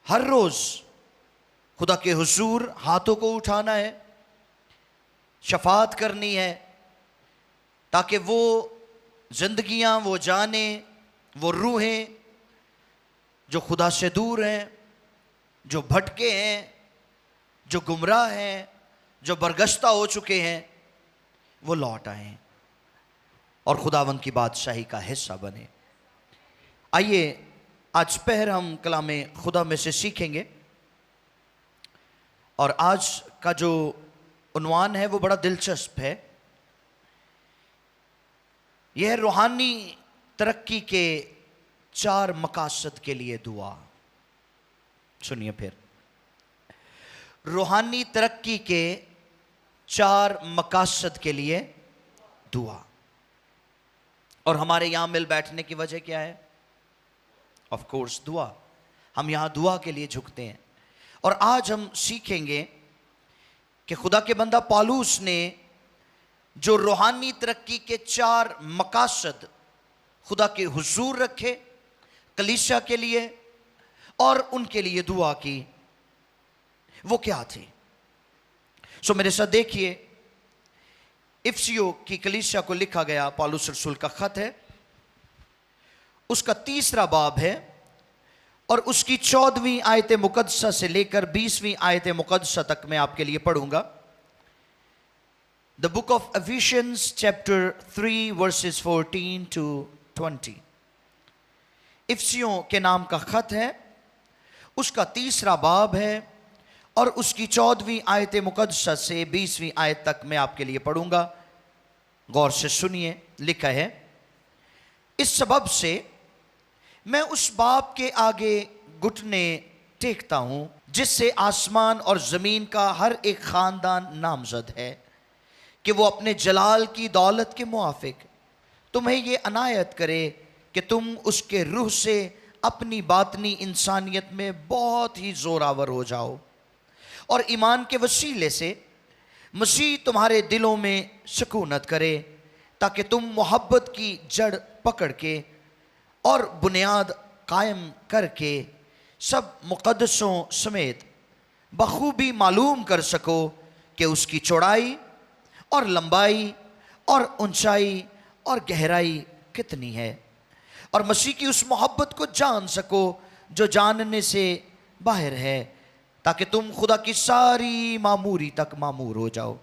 ہر روز خدا کے حضور ہاتھوں کو اٹھانا ہے، شفاعت کرنی ہے، تاکہ وہ زندگیاں، وہ جانیں، وہ روحیں جو خدا سے دور ہیں، جو بھٹکے ہیں، جو گمراہ ہیں، جو برگشتہ ہو چکے ہیں، وہ لوٹ آئیں اور خداوند کی بادشاہی کا حصہ بنے۔ آئیے آج پہر ہم کلام خدا میں سے سیکھیں گے، اور آج کا جو عنوان ہے وہ بڑا دلچسپ ہے۔ یہ ہے روحانی ترقی کے 4 مقاصد کے لیے دعا۔ سنیے پھر، روحانی ترقی کے 4 مقاصد کے لیے دعا۔ اور ہمارے یہاں مل بیٹھنے کی وجہ کیا ہے؟ آف کورس دعا۔ ہم یہاں دعا کے لیے جھکتے ہیں، اور آج ہم سیکھیں گے کہ خدا کے بندہ پالوس نے جو روحانی ترقی کے 4 مقاصد خدا کے حضور رکھے کلیسیا کے لیے اور ان کے لیے دعا کی، وہ کیا تھے؟ سو میرے ساتھ دیکھیے، افسیوں کی کلیسیا کو لکھا گیا پالوس رسول کا خط ہے، اس کا 3 باب ہے، اور اس کی 14ویں آیت مقدسہ سے لے کر 20ویں آیت مقدسہ تک میں آپ کے لیے پڑھوں گا۔ The book of Ephesians chapter 3 verses 14 to 20۔ افسیوں کے نام کا خط ہے، اس کا 3 باب ہے، اور اس کی 14ویں آیت مقدسہ سے 20ویں آیت تک میں آپ کے لیے پڑھوں گا۔ غور سے سنیے، لکھا ہے، اس سبب سے میں اس باپ کے آگے گھٹنے ٹیکتا ہوں جس سے آسمان اور زمین کا ہر ایک خاندان نامزد ہے، کہ وہ اپنے جلال کی دولت کے موافق تمہیں یہ عنایت کرے کہ تم اس کے روح سے اپنی باطنی انسانیت میں بہت ہی زوراور ہو جاؤ، اور ایمان کے وسیلے سے مسیح تمہارے دلوں میں سکونت کرے، تاکہ تم محبت کی جڑ پکڑ کے اور بنیاد قائم کر کے سب مقدسوں سمیت بخوبی معلوم کر سکو کہ اس کی چوڑائی اور لمبائی اور اونچائی اور گہرائی کتنی ہے، اور مسیح کی اس محبت کو جان سکو جو جاننے سے باہر ہے، تاکہ تم خدا کی ساری معموری تک معمور ہو جاؤ۔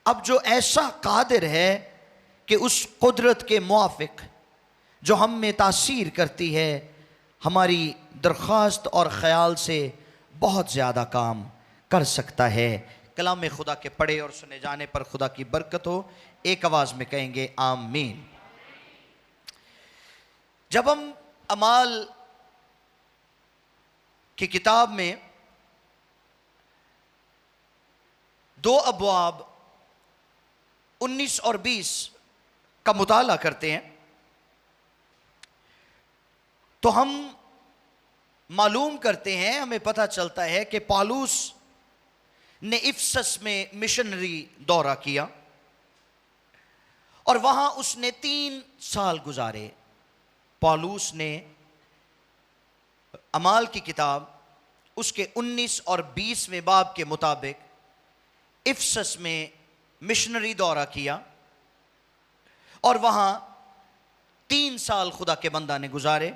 اب جو ایسا قادر ہے کہ اس قدرت کے موافق جو ہم میں تاثیر کرتی ہے، ہماری درخواست اور خیال سے بہت زیادہ کام کر سکتا ہے۔ کلام خدا کے پڑھے اور سنے جانے پر خدا کی برکت ہو۔ ایک آواز میں کہیں گے آمین۔ جب ہم اعمال کی کتاب میں 2 ابواب 19 اور 20 کا مطالعہ کرتے ہیں تو ہم معلوم کرتے ہیں، ہمیں پتہ چلتا ہے کہ پالوس نے افسس میں مشنری دورہ کیا، اور وہاں اس نے 3 سال گزارے۔ پالوس نے اعمال کی کتاب اس کے 19 اور 20ویں باب کے مطابق افسس میں مشنری دورہ کیا، اور وہاں 3 سال خدا کے بندہ نے گزارے،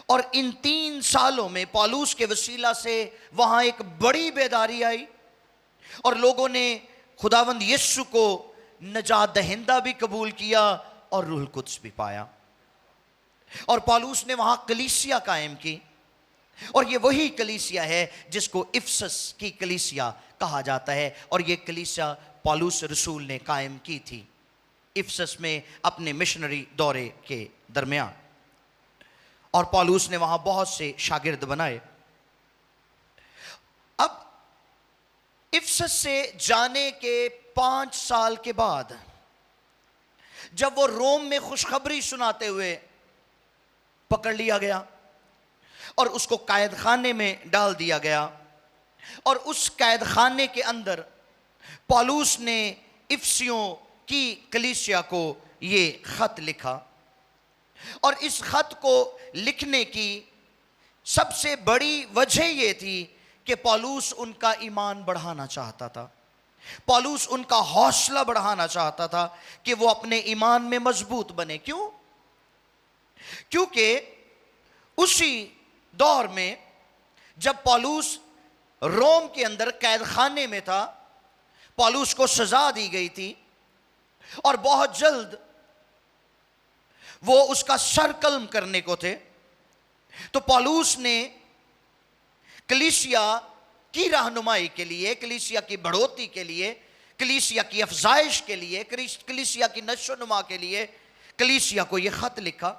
اور ان 3 سالوں میں پالوس کے وسیلہ سے وہاں ایک بڑی بیداری آئی، اور لوگوں نے خداوند یسوع کو نجات دہندہ بھی قبول کیا اور روح القدس بھی پایا، اور پالوس نے وہاں کلیسیا قائم کی، اور یہ وہی کلیسیا ہے جس کو افسس کی کلیسیا کہا جاتا ہے، اور یہ کلیسیا پالوس رسول نے قائم کی تھی افسس میں اپنے مشنری دورے کے درمیان، اور پالوس نے وہاں بہت سے شاگرد بنائے۔ اب افسس سے جانے کے 5 سال کے بعد جب وہ روم میں خوشخبری سناتے ہوئے پکڑ لیا گیا اور اس کو قید خانے میں ڈال دیا گیا، اور اس قید خانے کے اندر پالوس نے افسیوں کی کلیسیا کو یہ خط لکھا، اور اس خط کو لکھنے کی سب سے بڑی وجہ یہ تھی کہ پولس ان کا ایمان بڑھانا چاہتا تھا، پولس ان کا حوصلہ بڑھانا چاہتا تھا کہ وہ اپنے ایمان میں مضبوط بنے۔ کیوں؟ کیونکہ اسی دور میں جب پولس روم کے اندر قید خانے میں تھا، پولس کو سزا دی گئی تھی اور بہت جلد وہ اس کا سر قلم کرنے کو تھے، تو پولس نے کلیسیا کی رہنمائی کے لیے، کلیسیا کی بڑھوتی کے لیے، کلیسیا کی افزائش کے لیے، کلیسیا کی نشو و نما کے لیے کلیسیا کو یہ خط لکھا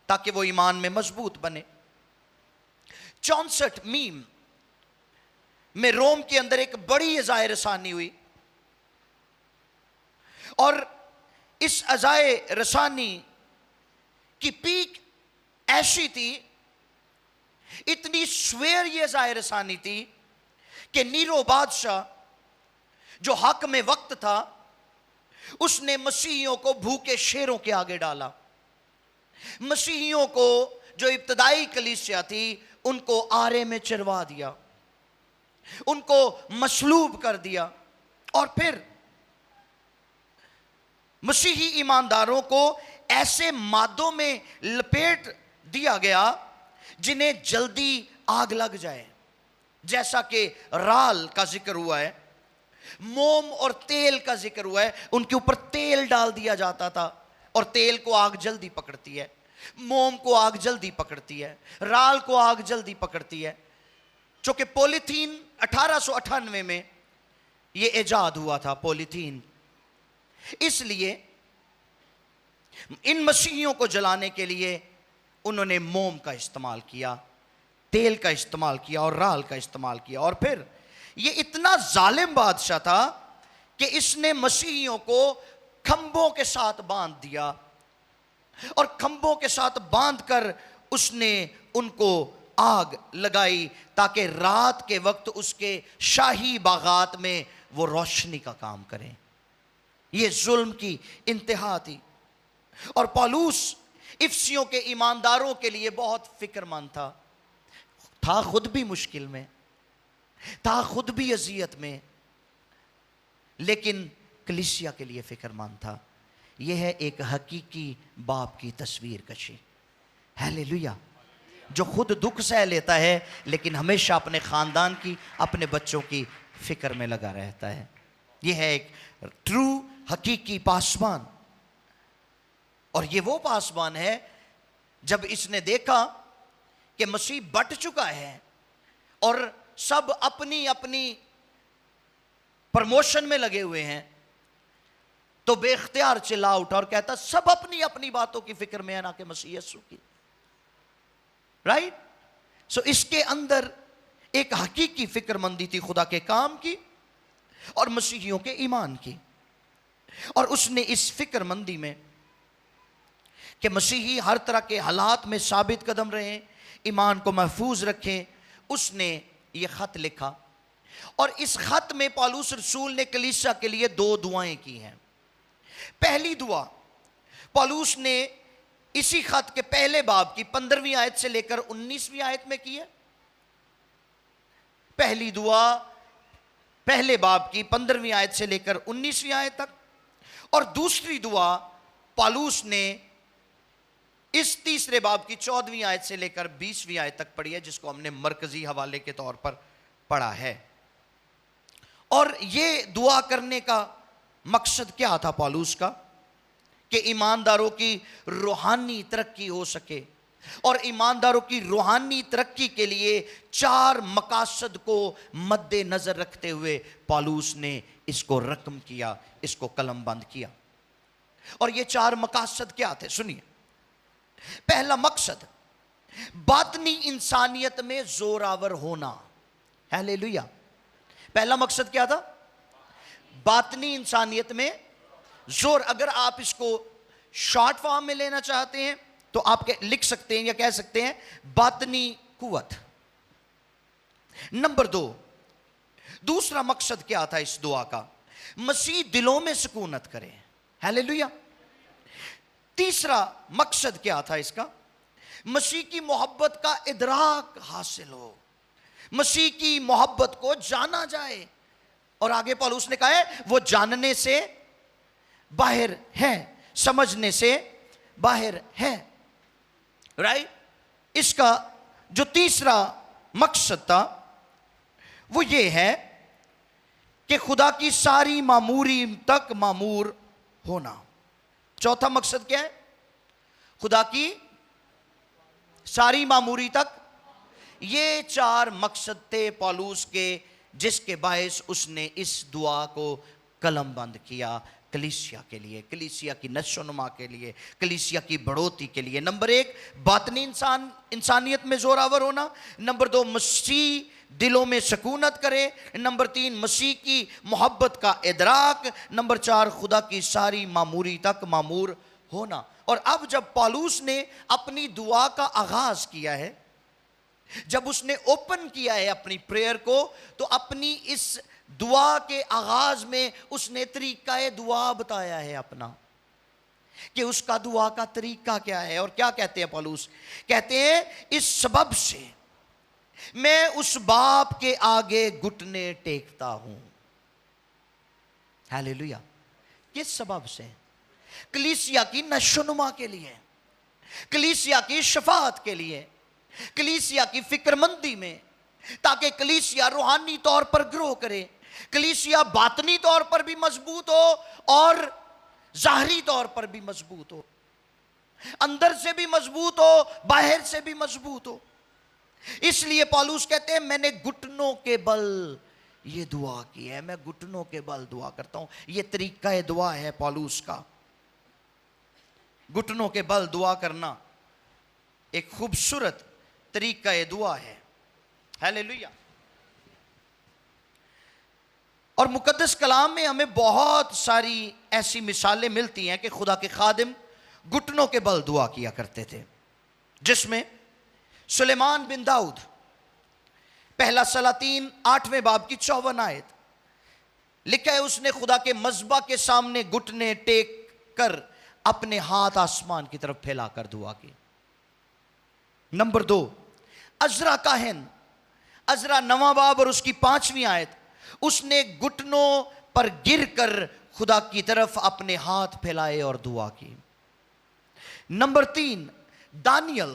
تاکہ وہ ایمان میں مضبوط بنے۔ 64 میم میں روم کے اندر ایک بڑی عزائے رسانی ہوئی، اور اس عزائے رسانی کی پیک ایسی تھی، اتنی سویر یہ عزائے رسانی تھی کہ نیرو بادشاہ جو حاکم وقت تھا، اس نے مسیحیوں کو بھوکے شیروں کے آگے ڈالا۔ مسیحیوں کو جو ابتدائی کلیسیا تھی ان کو آرے میں چروا دیا، ان کو مصلوب کر دیا، اور پھر مسیحی ایمانداروں کو ایسے مادوں میں لپیٹ دیا گیا جنہیں جلدی آگ لگ جائے، جیسا کہ رال کا ذکر ہوا ہے، موم اور تیل کا ذکر ہوا ہے۔ ان کے اوپر تیل ڈال دیا جاتا تھا اور تیل کو آگ جلدی پکڑتی ہے، موم کو آگ جلدی پکڑتی ہے، رال کو آگ جلدی پکڑتی ہے۔ چونکہ پولیتھین 1898 میں یہ ایجاد ہوا تھا، پولیتھین، اس لیے ان مسیحیوں کو جلانے کے لیے انہوں نے موم کا استعمال کیا، تیل کا استعمال کیا اور رال کا استعمال کیا۔ اور پھر یہ اتنا ظالم بادشاہ تھا کہ اس نے مسیحیوں کو کھمبوں کے ساتھ باندھ دیا، اور کھمبوں کے ساتھ باندھ کر اس نے ان کو آگ لگائی تاکہ رات کے وقت اس کے شاہی باغات میں وہ روشنی کا کام کریں۔ یہ ظلم کی انتہا تھی، اور پولس افسیوں کے ایمانداروں کے لیے بہت فکر مند تھا خود بھی مشکل میں، تھا خود بھی اذیت میں، لیکن کلیسیا کے لیے فکر مند تھا۔ یہ ہے ایک حقیقی باپ کی تصویر کشی، ہیلیلویا، جو خود دکھ سہ لیتا ہے لیکن ہمیشہ اپنے خاندان کی، اپنے بچوں کی فکر میں لگا رہتا ہے۔ یہ ہے ایک ٹرو حقیقی پاسبان، اور یہ وہ پاسبان ہے جب اس نے دیکھا کہ مسیح بٹ چکا ہے اور سب اپنی اپنی پرموشن میں لگے ہوئے ہیں، تو بے اختیار چلا اٹھا اور کہتا سب اپنی اپنی باتوں کی فکر میں ہے، نہ کہ مسیح یسوع کی، رائٹ؟ سو اس کے اندر ایک حقیقی فکر مندی تھی خدا کے کام کی اور مسیحیوں کے ایمان کی، اور اس نے اس فکر مندی میں کہ مسیحی ہر طرح کے حالات میں ثابت قدم رہیں، ایمان کو محفوظ رکھیں، اس نے یہ خط لکھا۔ اور اس خط میں پولس رسول نے کلیسیا کے لیے 2 دعائیں کی ہیں۔ پہلی دعا پولس نے اسی خط کے پہلے باب کی 15ویں آیت سے لے کر 19ویں آیت میں کی ہے۔ پہلی دعا پہلے باب کی 15ویں آیت سے لے کر 19ویں آیت تک، اور دوسری دعا پولس نے اس تیسرے باب کی 14ویں آیت سے لے کر 20ویں آیت تک پڑھی ہے، جس کو ہم نے مرکزی حوالے کے طور پر پڑھا ہے۔ اور یہ دعا کرنے کا مقصد کیا تھا پولس کا؟ کہ ایمانداروں کی روحانی ترقی ہو سکے، اور ایمانداروں کی روحانی ترقی کے لیے 4 مقاصد کو مد نظر رکھتے ہوئے پولس نے اس کو رقم کیا، اس کو قلم بند کیا۔ اور یہ 4 مقاصد کیا تھے؟ سنیے۔ پہلا مقصد باطنی انسانیت میں زوراور ہونا، ہیلیلویا۔ پہلا مقصد کیا تھا؟ باطنی انسانیت میں زور۔ اگر آپ اس کو شارٹ فارم میں لینا چاہتے ہیں تو آپ لکھ سکتے ہیں یا کہہ سکتے ہیں باطنی قوت۔ نمبر 2، دوسرا مقصد کیا تھا اس دعا کا؟ مسیح دلوں میں سکونت کرے، ہیلیلویا۔ تیسرا مقصد کیا تھا اس کا؟ مسیح کی محبت کا ادراک حاصل ہو، مسیح کی محبت کو جانا جائے. اور آگے پالوس نے کہا ہے وہ جاننے سے باہر ہے، سمجھنے سے باہر ہے. رائٹ. اس کا جو تیسرا مقصد تھا وہ یہ ہے کہ خدا کی ساری معموری تک معمور ہونا. چوتھا مقصد کیا ہے؟ خدا کی ساری معموری تک. یہ 4 مقصد تھے پالوس کے، جس کے باعث اس نے اس دعا کو قلم بند کیا کلیسیا کے لیے، کلیسیا کی نشو و نما کے لیے، کلیسیا کی بڑھوتی کے لیے. نمبر 1 باطنی انسانیت میں زوراور ہونا. نمبر 2 مسیح دلوں میں سکونت کرے. نمبر 3 مسیح کی محبت کا ادراک. نمبر 4 خدا کی ساری معموری تک معمور ہونا. اور اب جب پالوس نے اپنی دعا کا آغاز کیا ہے، جب اس نے اوپن کیا ہے اپنی پریئر کو، تو اپنی اس دعا کے آغاز میں اس نے طریقہ دعا بتایا ہے اپنا، کہ اس کا دعا کا طریقہ کیا ہے. اور کیا کہتے ہیں پالوس؟ کہتے ہیں اس سبب سے میں اس باپ کے آگے گھٹنے ٹیکتا ہوں. ہیلیلویا. کس سبب سے؟ کلیسیا کی نشو و نما کے لیے، کلیسیا کی شفاعت کے لیے، کلیسیا کی فکر مندی میں، تاکہ کلیسیا روحانی طور پر گرو کرے، کلیسیا باطنی طور پر بھی مضبوط ہو اور ظاہری طور پر بھی مضبوط ہو، اندر سے بھی مضبوط ہو، باہر سے بھی مضبوط ہو. اس لیے پالوس کہتے ہیں میں نے گھٹنوں کے بل یہ دعا کی ہے، میں گھٹنوں کے بل دعا کرتا ہوں. یہ طریقہ دعا ہے پالوس کا. گھٹنوں کے بل دعا کرنا ایک خوبصورت طریقہ دعا ہے. ہیلیلویا. اور مقدس کلام میں ہمیں بہت ساری ایسی مثالیں ملتی ہیں کہ خدا کے خادم گھٹنوں کے بل دعا کیا کرتے تھے، جس میں سلیمان بن داؤد، پہلا سلاطین 8ویں باب کی 54 آیت لکھا ہے، اس نے خدا کے مذبح کے سامنے گھٹنے ٹیک کر اپنے ہاتھ آسمان کی طرف پھیلا کر دعا کی. نمبر 2 عزرا کاہن، عزرا 9واں باب اور اس کی 5ویں آیت، اس نے گھٹنوں پر گر کر خدا کی طرف اپنے ہاتھ پھیلائے اور دعا کی. نمبر 3 دانیل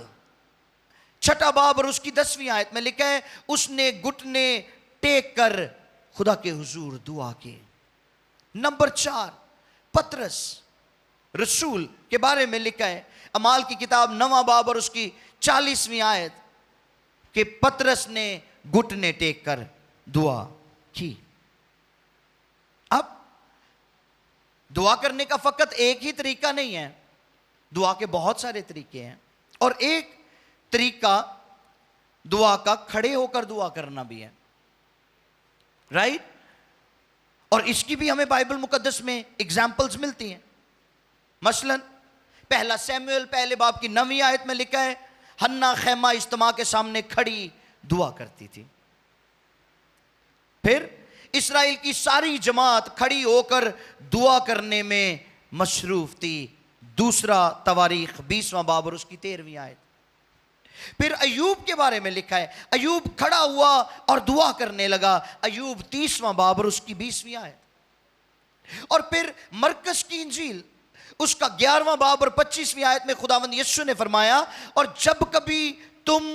6واں باب اور اس کی 10ویں آیت میں لکھا ہے، اس نے گھٹنے ٹیک کر خدا کے حضور دعا کی. نمبر 4 پترس رسول کے بارے میں لکھا ہے، اعمال کی کتاب 9واں باب اور اس کی 40ویں آیت، کہ پترس نے گھٹنے ٹیک کر دعا کی. اب دعا کرنے کا فقط ایک ہی طریقہ نہیں ہے، دعا کے بہت سارے طریقے ہیں. اور ایک طریقہ دعا کا کھڑے ہو کر دعا کرنا بھی ہے. رائٹ. اور اس کی بھی ہمیں بائبل مقدس میں اگزامپلز ملتی ہیں. مثلا پہلا سیموئیل پہلے باب کی 9ویں آیت میں لکھا ہے، ہنا خیمہ اجتماع کے سامنے کھڑی دعا کرتی تھی. پھر اسرائیل کی ساری جماعت کھڑی ہو کر دعا کرنے میں مصروف تھی. دوسرا تواریخ 20واں باب اور اس کی 13ویں آیت. پھر ایوب کے بارے میں لکھا ہے، ایوب کھڑا ہوا اور دعا کرنے لگا. ایوب 30واں باب اور اس کی 20ویں آیت. اور پھر مرکز کی انجیل اس کا 11واں باب اور 25ویں آیت میں خداوند یسوع نے فرمایا، اور جب کبھی تم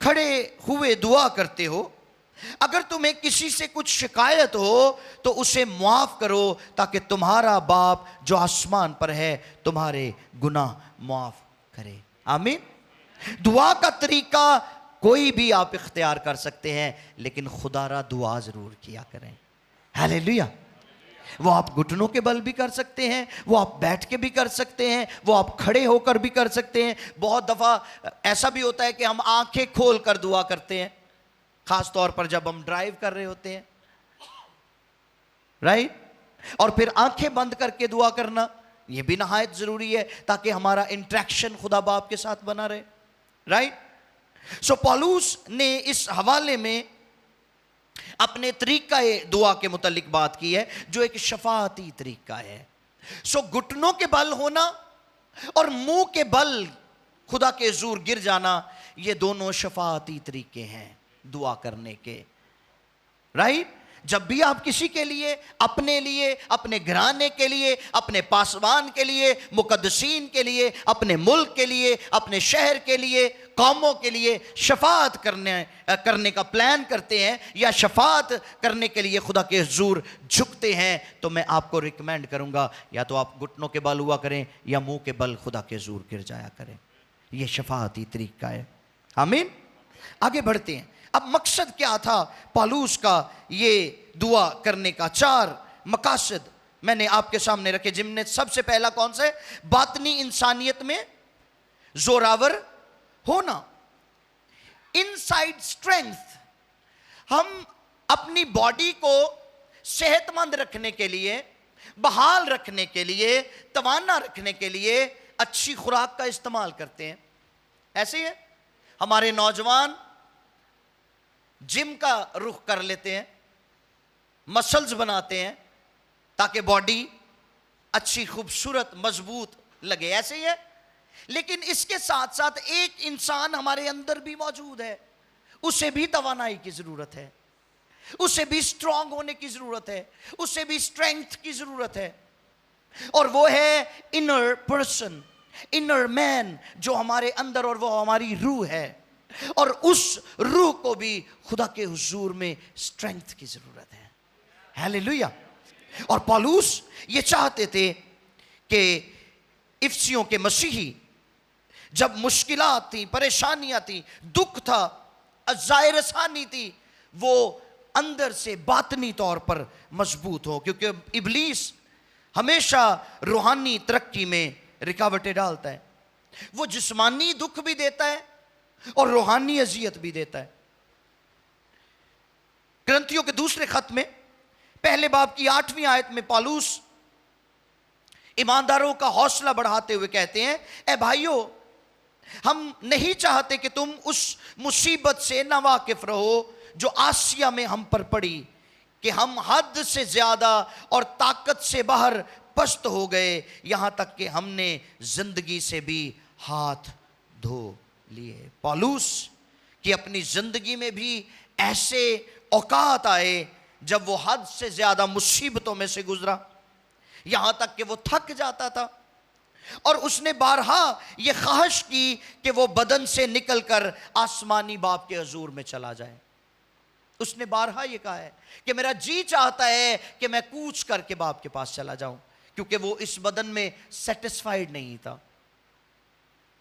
کھڑے ہوئے دعا کرتے ہو، اگر تمہیں کسی سے کچھ شکایت ہو تو اسے معاف کرو، تاکہ تمہارا باپ جو آسمان پر ہے تمہارے گناہ معاف کرے. آمین. دعا کا طریقہ کوئی بھی آپ اختیار کر سکتے ہیں، لیکن خدا را دعا ضرور کیا کریں. ہیلیلویا. وہ آپ گھٹنوں کے بل بھی کر سکتے ہیں، وہ آپ بیٹھ کے بھی کر سکتے ہیں، وہ آپ کھڑے ہو کر بھی کر سکتے ہیں. بہت دفعہ ایسا بھی ہوتا ہے کہ ہم آنکھیں کھول کر دعا کرتے ہیں، خاص طور پر جب ہم ڈرائیو کر رہے ہوتے ہیں. رائٹ. اور پھر آنکھیں بند کر کے دعا کرنا یہ بھی نہایت ضروری ہے، تاکہ ہمارا انٹریکشن خدا باپ کے ساتھ بنا رہے. رائٹ. سو پالوس نے اس حوالے میں اپنے طریقہ دعا کے متعلق بات کی ہے، جو ایک شفاعتی طریقہ ہے. سو گھٹنوں کے بل ہونا اور منہ کے بل خدا کے حضور گر جانا، یہ دونوں شفاعتی طریقے ہیں دعا کرنے کے، رائٹ؟ جب بھی آپ کسی کے لیے، اپنے لیے، اپنے گھرانے کے لیے، اپنے پاسبان کے لیے، مقدسین کے لیے، اپنے ملک کے لیے، اپنے شہر کے لیے، قوموں کے لیے شفاعت کرنے کا پلان کرتے ہیں یا شفاعت کرنے کے لیے خدا کے حضور جھکتے ہیں، تو میں آپ کو ریکمینڈ کروں گا یا تو آپ گھٹنوں کے بل ہوا کریں یا منہ کے بل خدا کے حضور گر جایا کریں۔ یہ شفاعتی طریقہ ہے۔ آمین۔ آگے بڑھتے ہیں۔ اب مقصد کیا تھا پالوس کا یہ دعا کرنے کا؟ 4 مقاصد میں نے آپ کے سامنے رکھے، جن میں سب سے پہلا کون سا ہے؟ باطنی انسانیت میں زوراور ہونا، انسائیڈ اسٹرینتھ۔ ہم اپنی باڈی کو صحت مند رکھنے کے لیے، بحال رکھنے کے لیے، توانا رکھنے کے لیے اچھی خوراک کا استعمال کرتے ہیں۔ ایسے ہی ہے ہمارے نوجوان جم کا رخ کر لیتے ہیں، مسلز بناتے ہیں تاکہ باڈی اچھی، خوبصورت، مضبوط لگے، ایسے ہی ہے۔ لیکن اس کے ساتھ ساتھ ایک انسان ہمارے اندر بھی موجود ہے، اسے بھی توانائی کی ضرورت ہے، اسے بھی سٹرونگ ہونے کی ضرورت ہے، اسے بھی اسٹرینگتھ کی ضرورت ہے، اور وہ ہے انر پرسن، انر مین، جو ہمارے اندر، اور وہ ہماری روح ہے، اور اس روح کو بھی خدا کے حضور میں اسٹرینگتھ کی ضرورت ہے۔ ہیلیلویہ۔ اور پالوس یہ چاہتے تھے کہ افسیوں کے مسیحی جب مشکلات تھی، پریشانیاں تھی، دکھ تھا، ازائے رسانی تھی، وہ اندر سے باطنی طور پر مضبوط ہو، کیونکہ ابلیس ہمیشہ روحانی ترقی میں رکاوٹیں ڈالتا ہے۔ وہ جسمانی دکھ بھی دیتا ہے اور روحانی اذیت بھی دیتا ہے۔ کرنتھیوں کے دوسرے خط میں پہلے باب کی 8ویں آیت میں پالوس ایمانداروں کا حوصلہ بڑھاتے ہوئے کہتے ہیں، اے بھائیو، ہم نہیں چاہتے کہ تم اس مصیبت سے ناواقف رہو جو آسیا میں ہم پر پڑی، کہ ہم حد سے زیادہ اور طاقت سے باہر پست ہو گئے، یہاں تک کہ ہم نے زندگی سے بھی ہاتھ دھو لیے۔ پالوس کی اپنی زندگی میں بھی ایسے اوقات آئے جب وہ حد سے زیادہ مصیبتوں میں سے گزرا، یہاں تک کہ وہ تھک جاتا تھا، اور اس نے بارہا یہ خواہش کی کہ وہ بدن سے نکل کر آسمانی باپ کے حضور میں چلا جائے۔ اس نے بارہا یہ کہا ہے کہ میرا جی چاہتا ہے کہ میں کوچ کر کے باپ کے پاس چلا جاؤں، کیونکہ وہ اس بدن میں سیٹسفائیڈ نہیں تھا۔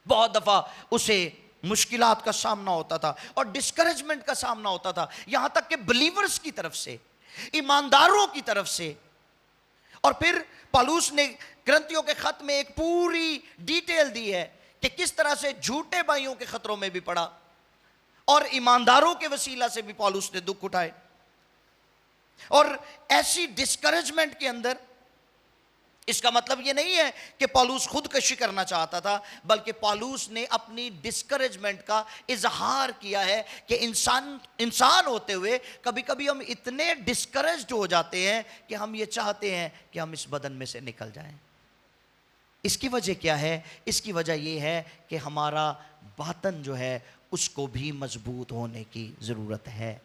بہت دفعہ اسے مشکلات کا سامنا ہوتا تھا اور ڈسکریجمنٹ کا سامنا ہوتا تھا، یہاں تک کہ بلیورز کی طرف سے، ایمانداروں کی طرف سے۔ اور پھر پالوس نے کرنتھیوں کے خط میں ایک پوری ڈیٹیل دی ہے کہ کس طرح سے جھوٹے بھائیوں کے خطروں میں بھی پڑا اور ایمانداروں کے وسیلہ سے بھی پالوس نے دکھ اٹھائے۔ اور ایسی ڈسکریجمنٹ کے اندر، اس کا مطلب یہ نہیں ہے کہ پالوس خودکشی کرنا چاہتا تھا، بلکہ پالوس نے اپنی ڈسکریجمنٹ کا اظہار کیا ہے کہ انسان ہوتے ہوئے کبھی کبھی ہم اتنے ڈسکریجڈ ہو جاتے ہیں کہ ہم یہ چاہتے ہیں کہ ہم اس بدن میں سے نکل جائیں۔ اس کی وجہ کیا ہے؟ اس کی وجہ یہ ہے کہ ہمارا باطن جو ہے اس کو بھی مضبوط ہونے کی ضرورت ہے۔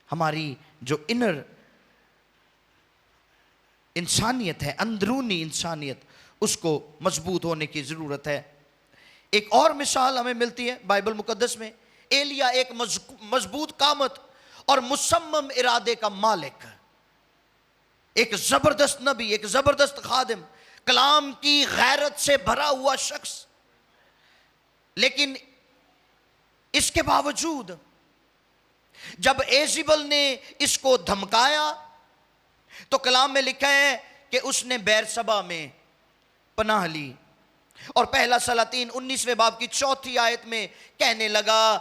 ہماری جو انر انسانیت ہے، اندرونی انسانیت، اس کو مضبوط ہونے کی ضرورت ہے۔ ایک اور مثال ہمیں ملتی ہے بائبل مقدس میں، ایلیا ایک مضبوط قامت اور مصمم ارادے کا مالک، ایک زبردست نبی، ایک زبردست خادم، کلام کی غیرت سے بھرا ہوا شخص، لیکن اس کے باوجود جب ایزیبل نے اس کو دھمکایا تو کلام میں لکھا ہے کہ اس نے بیرسبا میں پناہ لی، اور پہلا سلاطین 19ویں باب کی 4تھی آیت میں کہنے لگا،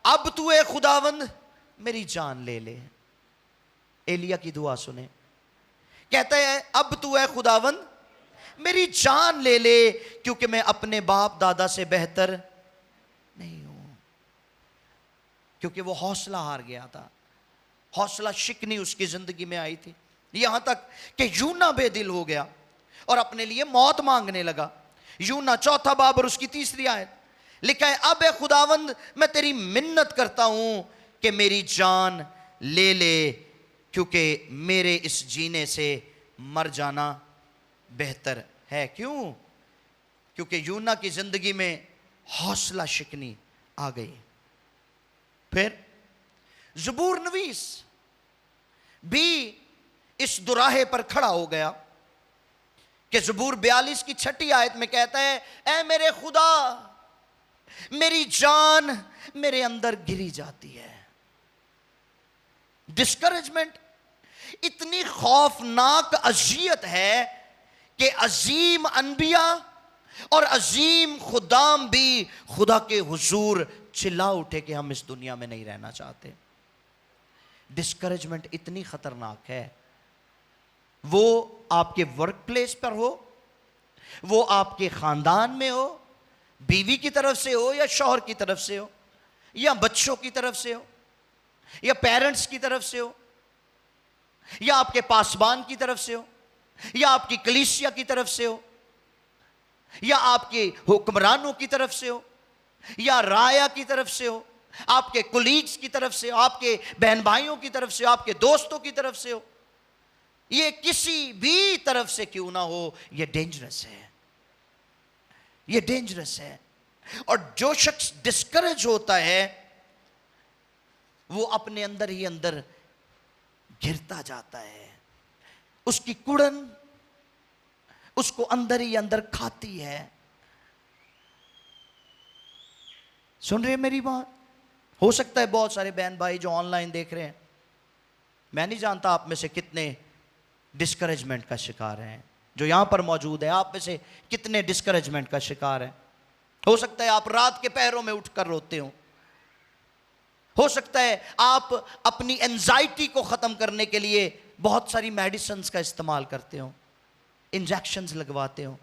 اب تو اے خداوند میری جان لے لے۔ ایلیا کی دعا سنیں، کہتا ہے اب تو اے خداوند میری جان لے لے، کیونکہ میں اپنے باپ دادا سے بہتر نہیں ہوں۔ کیونکہ وہ حوصلہ ہار گیا تھا، حوصلہ شکنی اس کی زندگی میں آئی تھی، یہاں تک کہ یونا بے دل ہو گیا اور اپنے لیے موت مانگنے لگا۔ یونا 4 باب اور اس کی 3 آیت لکھا ہے، اب اے خداوند میں تیری منت کرتا ہوں کہ میری جان لے لے، کیونکہ میرے اس جینے سے مر جانا بہتر ہے۔ کیوں؟ کیونکہ یونا کی زندگی میں حوصلہ شکنی آ گئی۔ پھر زبور نویس بھی اس دوراہے پر کھڑا ہو گیا کہ زبور 42 کی 6 آیت میں کہتا ہے، اے میرے خدا، میری جان میرے اندر گری جاتی ہے۔ ڈسکریجمنٹ اتنی خوفناک اذیت ہے کہ عظیم انبیاء اور عظیم خدام بھی خدا کے حضور چلا اٹھے کہ ہم اس دنیا میں نہیں رہنا چاہتے۔ ڈسکریجمنٹ اتنی خطرناک ہے، وہ آپ کے ورک پلیس پر ہو، وہ آپ کے خاندان میں ہو، بیوی کی طرف سے ہو یا شوہر کی طرف سے ہو، یا بچوں کی طرف سے ہو، یا پیرنٹس کی طرف سے ہو، یا آپ کے پاسبان کی طرف سے ہو، یا آپ کی کلیسیا کی طرف سے ہو، یا آپ کے حکمرانوں کی طرف سے ہو، یا رایا کی طرف سے ہو، آپ کے کولیگز کی طرف سے ہو، آپ کے بہن بھائیوں کی طرف سے ہو، آپ کے دوستوں کی طرف سے ہو، یہ کسی بھی طرف سے کیوں نہ ہو، یہ ڈینجرس ہے، یہ ڈینجرس ہے۔ اور جو شخص ڈسکریج ہوتا ہے وہ اپنے اندر ہی اندر گرتا جاتا ہے، اس کی کڑن اس کو اندر ہی اندر کھاتی ہے۔ سن رہے میری بات؟ ہو سکتا ہے بہت سارے بہن بھائی جو آن لائن دیکھ رہے ہیں، میں نہیں جانتا آپ میں سے کتنے ڈسکریجمنٹ کا شکار ہیں، جو یہاں پر موجود ہے آپ میں سے کتنے ڈسکریجمنٹ کا شکار ہیں۔ ہو سکتا ہے آپ رات کے پہروں میں اٹھ کر روتے ہو سکتا ہے آپ اپنی انزائٹی کو ختم کرنے کے لیے بہت ساری میڈیسنز کا استعمال کرتے ہو، انجیکشنز لگواتے ہو،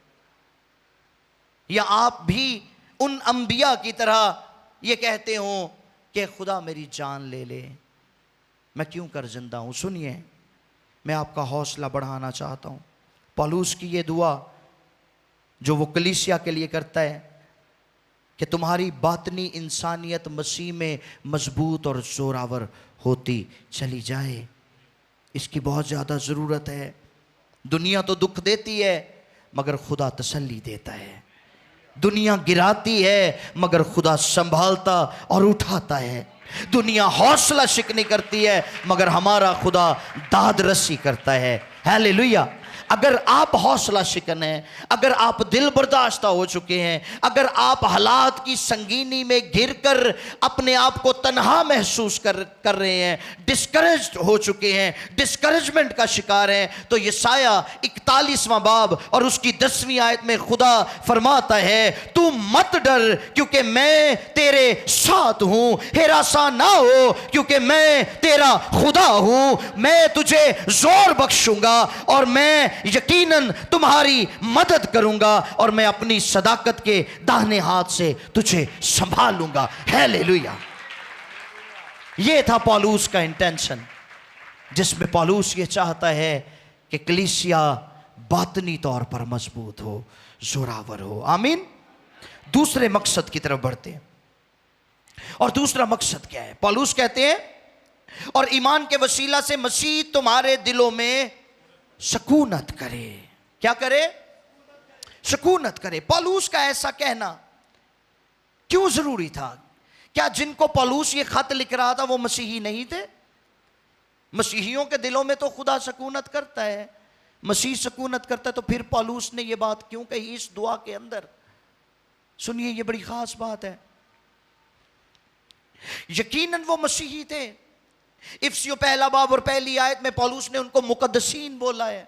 یا آپ بھی ان انبیاء کی طرح یہ کہتے ہو کہ خدا میری جان لے لے، میں کیوں کر زندہ ہوں۔ سنیے، میں آپ کا حوصلہ بڑھانا چاہتا ہوں۔ پولس کی یہ دعا جو وہ کلیسیا کے لیے کرتا ہے کہ تمہاری باطنی انسانیت مسیح میں مضبوط اور زوراور ہوتی چلی جائے، اس کی بہت زیادہ ضرورت ہے۔ دنیا تو دکھ دیتی ہے مگر خدا تسلی دیتا ہے، دنیا گراتی ہے مگر خدا سنبھالتا اور اٹھاتا ہے، دنیا حوصلہ شکنی کرتی ہے مگر ہمارا خدا داد رسی کرتا ہے۔ ہیلیلویا۔ اگر آپ حوصلہ شکن ہیں، اگر آپ دل برداشتہ ہو چکے ہیں، اگر آپ حالات کی سنگینی میں گر کر اپنے آپ کو تنہا محسوس کر رہے ہیں، ڈسکریجڈ ہو چکے ہیں، ڈسکریجمنٹ کا شکار ہیں، تو یسایہ 41واں باب اور اس کی 10ویں آیت میں خدا فرماتا ہے، تو مت ڈر کیونکہ میں تیرے ساتھ ہوں، ہراساں نہ ہو کیونکہ میں تیرا خدا ہوں، میں تجھے زور بخشوں گا اور میں یقیناً تمہاری مدد کروں گا اور میں اپنی صداقت کے داہنے ہاتھ سے تجھے سنبھالوں گا۔ ہیلیلویا۔ یہ تھا پولس کا انٹینشن، جس میں پولس یہ چاہتا ہے کہ کلیسیا باطنی طور پر مضبوط ہو، زوراور ہو۔ آمین۔ دوسرے مقصد کی طرف بڑھتے ہیں، اور دوسرا مقصد کیا ہے؟ پولس کہتے ہیں، اور ایمان کے وسیلہ سے مسیح تمہارے دلوں میں سکونت کرے۔ کیا کرے؟ سکونت کرے۔ پولس کا ایسا کہنا کیوں ضروری تھا؟ کیا جن کو پولس یہ خط لکھ رہا تھا وہ مسیحی نہیں تھے؟ مسیحیوں کے دلوں میں تو خدا سکونت کرتا ہے، مسیح سکونت کرتا ہے، تو پھر پولس نے یہ بات کیوں کہی اس دعا کے اندر؟ سنیے، یہ بڑی خاص بات ہے۔ یقیناً وہ مسیحی تھے۔ افسیوں 1 باب اور 1 آیت میں پولس نے ان کو مقدسین بولا ہے،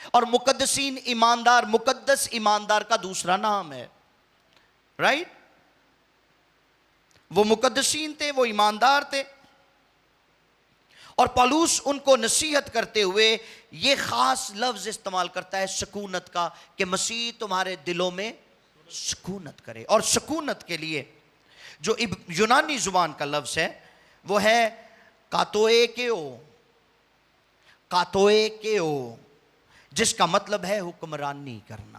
اور مقدسین ایماندار، مقدس ایماندار کا دوسرا نام ہے، رائٹ؟ وہ مقدسین تھے، وہ ایماندار تھے، اور پولس ان کو نصیحت کرتے ہوئے یہ خاص لفظ استعمال کرتا ہے سکونت کا، کہ مسیح تمہارے دلوں میں سکونت کرے۔ اور سکونت کے لیے جو یونانی زبان کا لفظ ہے وہ ہے کاتوئیکیو، کاتوئیکیو، جس کا مطلب ہے حکمرانی کرنا۔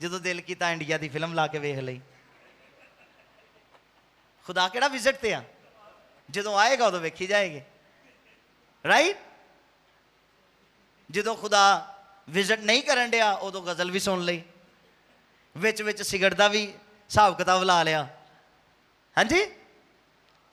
ਜਦੋਂ ਦਿਲ ਕੀਤਾ ਇੰਡੀਆ ਦੀ ਫਿਲਮ ਲਾ ਕੇ ਵੇਖ ਲਈ। ਖੁਦਾ ਕਿਹੜਾ ਵਿਜ਼ਿਟ ਤੇ ਆ, ਜਦੋਂ ਆਏਗਾ ਉਦੋਂ ਵੇਖੀ ਜਾਏਗੀ, ਰਾਈਟ। ਜਦੋਂ ਖੁਦਾ ਵਿਜ਼ਿਟ ਨਹੀਂ ਕਰਨ ਡਿਆ ਉਦੋਂ ਗਜ਼ਲ ਵੀ ਸੁਣ ਲਈ, ਵਿੱਚ ਵਿੱਚ ਸਿਗਰਟ ਦਾ ਵੀ ਹਿਸਾਬ ਕਿਤਾਬ ਲਾ ਲਿਆ। ਹਾਂਜੀ,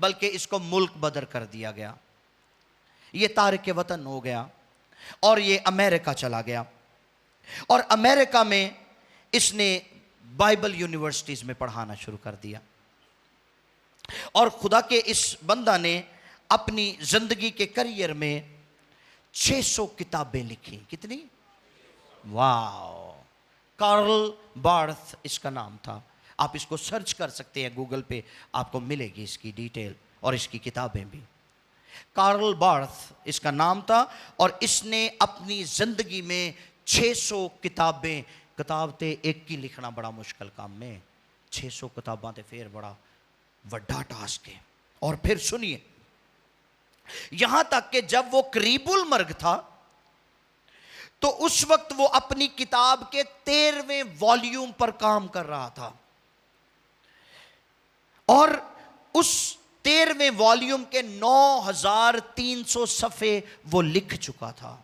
بلکہ اس کو ملک بدر کر دیا گیا. یہ تارک وطن ہو گیا اور یہ امریکہ چلا گیا, اور امریکہ میں اس نے بائبل یونیورسٹیز میں پڑھانا شروع کر دیا. اور خدا کے اس بندہ نے اپنی زندگی کے کریئر میں 600 کتابیں لکھی. کتنی؟ واو. کارل بارتھ اس کا نام تھا. آپ اس کو سرچ کر سکتے ہیں گوگل پہ, آپ کو ملے گی اس کی ڈیٹیل اور اس کی کتابیں بھی. کارل بارتھ اس کا نام تھا, اور اس نے اپنی زندگی میں 600 کتابیں, کتاب تے ایک کی لکھنا بڑا مشکل کام میں, 600 کتاباں تے پھر بڑا وڈا ٹاسک ہے. اور پھر سنیے, یہاں تک کہ جب وہ قریب المرگ تھا تو اس وقت وہ اپنی کتاب کے 13ویں والیوم پر کام کر رہا تھا, اور اس 13ویں والیوم کے 9300 صفحے وہ لکھ چکا تھا.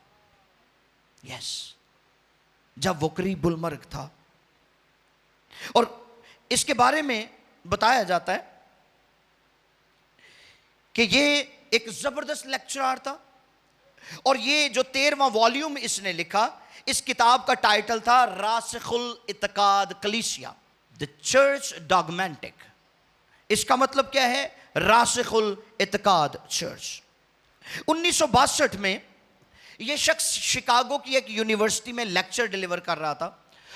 یس, جب وہ قریب المرگ تھا. اور اس کے بارے میں بتایا جاتا ہے کہ یہ ایک زبردست لیکچرار تھا, اور یہ جو 13واں والیوم اس نے لکھا, اس کتاب کا ٹائٹل تھا راسخ الاعتقاد کلیسیا, دی چرچ ڈاگمینٹک. اس کا مطلب کیا ہے؟ راسخ الاعتقاد چرچ. 1962 میں یہ شخص شکاگو کی ایک یونیورسٹی میں لیکچر ڈیلیور کر رہا تھا,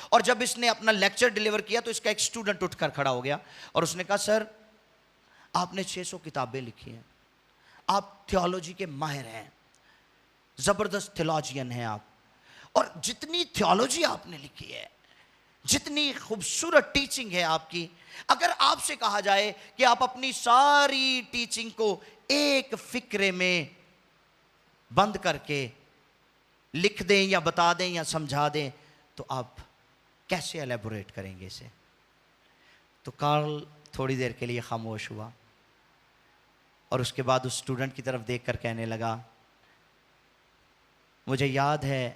اور جب اس نے اپنا لیکچر ڈیلیور کیا تو اس کا ایک اسٹوڈنٹ اٹھ کر کھڑا ہو گیا اور اس نے کہا, سر آپ نے 600 کتابیں لکھی ہیں, آپ تھیولوجی کے ماہر ہیں, زبردست تھیولوجین ہیں آپ, اور جتنی تھیولوجی آپ نے لکھی ہے, جتنی خوبصورت ٹیچنگ ہے آپ کی, اگر آپ سے کہا جائے کہ آپ اپنی ساری ٹیچنگ کو ایک فقرے میں بند کر کے لکھ دیں یا بتا دیں یا سمجھا دیں, تو آپ کیسے الیبوریٹ کریں گے اسے؟ تو کارل تھوڑی دیر کے لیے خاموش ہوا, اور اس کے بعد اس اسٹوڈنٹ کی طرف دیکھ کر کہنے لگا, مجھے یاد ہے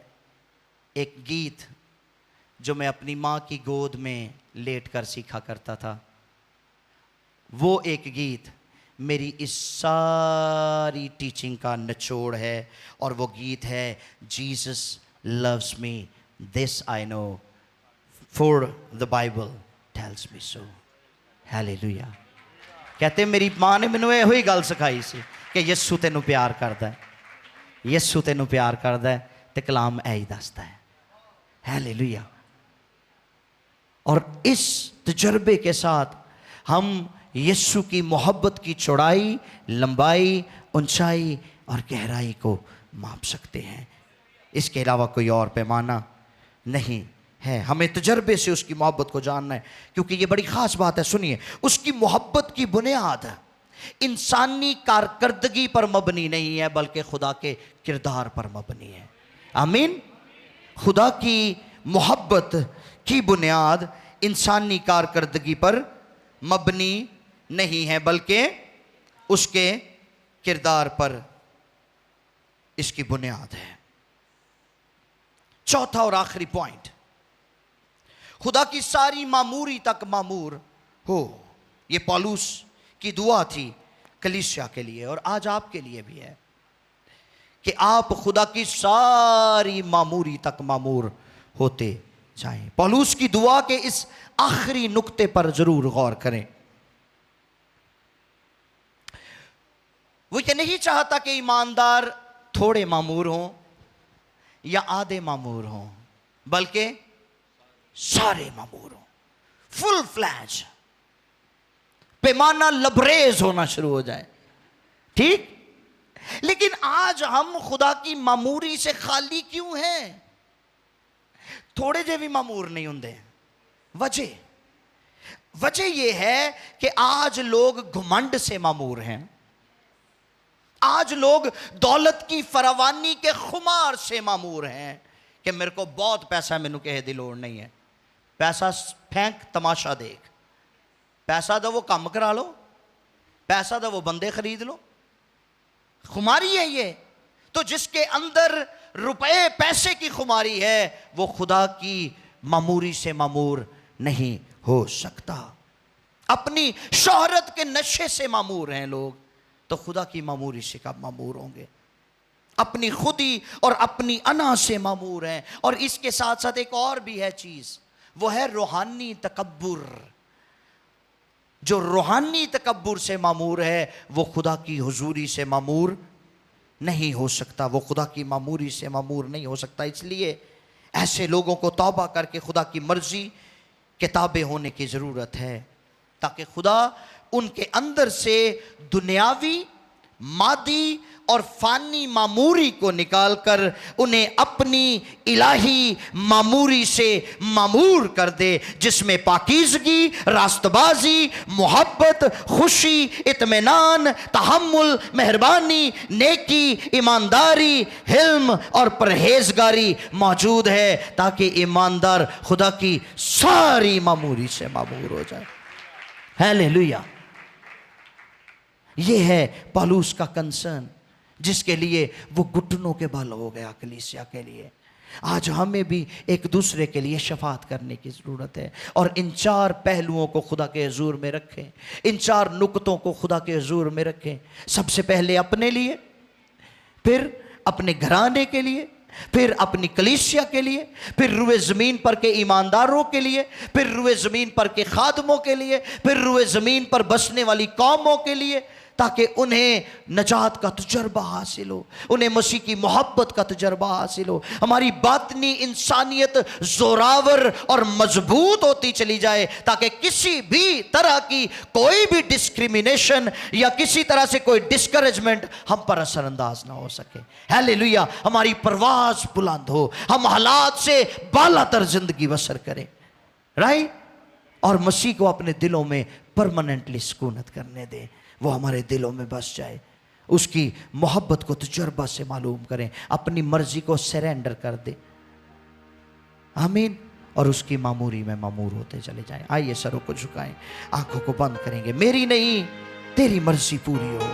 ایک گیت جو میں اپنی ماں کی گود میں لیٹ کر سیکھا کرتا تھا, وہ ایک گیت میری اس ساری ٹیچنگ کا نچوڑ ہے, اور وہ گیت ہے Jesus loves me this I know for the Bible tells me so. Hallelujah. کہتے ہیں میری ماں نے مینوں یہ ہوئی گل سکھائی سی کہ یسو تینوں پیار کردا ہے, یسو تینوں پیار کردا ہے, تے کلام اے ہی دسدا ہے. ہیلیلویا. اور اس تجربے کے ساتھ ہم یسو کی محبت کی چوڑائی, لمبائی, اونچائی اور گہرائی کو ماپ سکتے ہیں. اس کے علاوہ کوئی اور پیمانہ نہیں ہے. ہمیں تجربے سے اس کی محبت کو جاننا ہے, کیونکہ یہ بڑی خاص بات ہے. سنیے, اس کی محبت کی بنیاد انسانی کارکردگی پر مبنی نہیں ہے, بلکہ خدا کے کردار پر مبنی ہے. آمین. خدا کی محبت کی بنیاد انسانی کارکردگی پر مبنی نہیں ہے, بلکہ اس کے کردار پر اس کی بنیاد ہے. چوتھا اور آخری پوائنٹ, خدا کی ساری معموری تک معمور ہو. یہ پالوس کی دعا تھی کلیسیا کے لیے, اور آج آپ کے لیے بھی ہے کہ آپ خدا کی ساری معموری تک معمور ہوتے جائیں. پالوس کی دعا کے اس آخری نقطے پر ضرور غور کریں. وہ یہ نہیں چاہتا کہ ایماندار تھوڑے معمور ہوں یا آدھے معمور ہوں, بلکہ سارے معمور ہوں, فل فلیج, پیمانہ لبریز ہونا شروع ہو جائے. ٹھیک. لیکن آج ہم خدا کی معموری سے خالی کیوں ہیں؟ تھوڑے جے بھی معمور نہیں ہوندے. وجہ یہ ہے کہ آج لوگ گھمنڈ سے معمور ہیں, آج لوگ دولت کی فراوانی کے خمار سے معمور ہیں کہ میرے کو بہت پیسہ ہے, مینوں کہے دی لوڑ نہیں ہے. پیسہ پھینک, تماشا دیکھ. پیسہ دو وہ کام کرا لو, پیسہ دو وہ بندے خرید لو. خماری ہے یہ. تو جس کے اندر روپے پیسے کی خماری ہے, وہ خدا کی معموری سے معمور نہیں ہو سکتا. اپنی شہرت کے نشے سے معمور ہیں لوگ، تو خدا کی معموری سے کب معمور ہوں گے؟ اپنی خودی اور اپنی انا سے معمور ہیں۔ اور اس کے ساتھ ساتھ ایک اور بھی ہے چیز، وہ ہے روحانی تکبر۔ جو روحانی تکبر سے معمور ہے وہ خدا کی حضوری سے معمور نہیں ہو سکتا، وہ خدا کی معموری سے معمور نہیں ہو سکتا۔ اس لیے ایسے لوگوں کو توبہ کر کے خدا کی مرضی کے تابع ہونے کی ضرورت ہے، تاکہ خدا ان کے اندر سے دنیاوی، مادی اور فانی معموری کو نکال کر انہیں اپنی الہی معموری سے معمور کر دے، جس میں پاکیزگی، راست بازی، محبت، خوشی، اطمینان، تحمل، مہربانی، نیکی، ایمانداری، حلم اور پرہیزگاری موجود ہے، تاکہ ایماندار خدا کی ساری معموری سے معمور ہو جائے۔ ہیلیلویا! یہ ہے پالوس کا کنسرن، جس کے لیے وہ گھٹنوں کے بل ہو گیا کلیسیا کے لیے۔ آج ہمیں بھی ایک دوسرے کے لیے شفاعت کرنے کی ضرورت ہے، اور ان 4 پہلوؤں کو خدا کے حضور میں رکھیں، ان 4 نقطوں کو خدا کے حضور میں رکھیں۔ سب سے پہلے اپنے لیے، پھر اپنے گھرانے کے لیے، پھر اپنی کلیسیا کے لیے، پھر روئے زمین پر کے ایمانداروں کے لیے، پھر روئے زمین پر کے خادموں کے لیے، پھر روئے زمین پر بسنے والی قوموں کے لیے، تاکہ انہیں نجات کا تجربہ حاصل ہو، انہیں مسیح کی محبت کا تجربہ حاصل ہو، ہماری باطنی انسانیت زوراور اور مضبوط ہوتی چلی جائے، تاکہ کسی بھی طرح کی کوئی بھی ڈسکریمنیشن یا کسی طرح سے کوئی ڈسکریجمنٹ ہم پر اثر انداز نہ ہو سکے۔ ہیلیلویا! ہماری پرواز بلند ہو، ہم حالات سے بالا تر زندگی بسر کریں، رائٹ؟ اور مسیح کو اپنے دلوں میں پرماننٹلی سکونت کرنے دیں، وہ ہمارے دلوں میں بس جائے، اس کی محبت کو تجربہ سے معلوم کریں، اپنی مرضی کو سرینڈر کر دیں، آمین، اور اس کی معموری میں معمور ہوتے چلے جائیں۔ آئیے سروں کو جھکائیں، آنکھوں کو بند کریں گے۔ میری نہیں تیری مرضی پوری ہو۔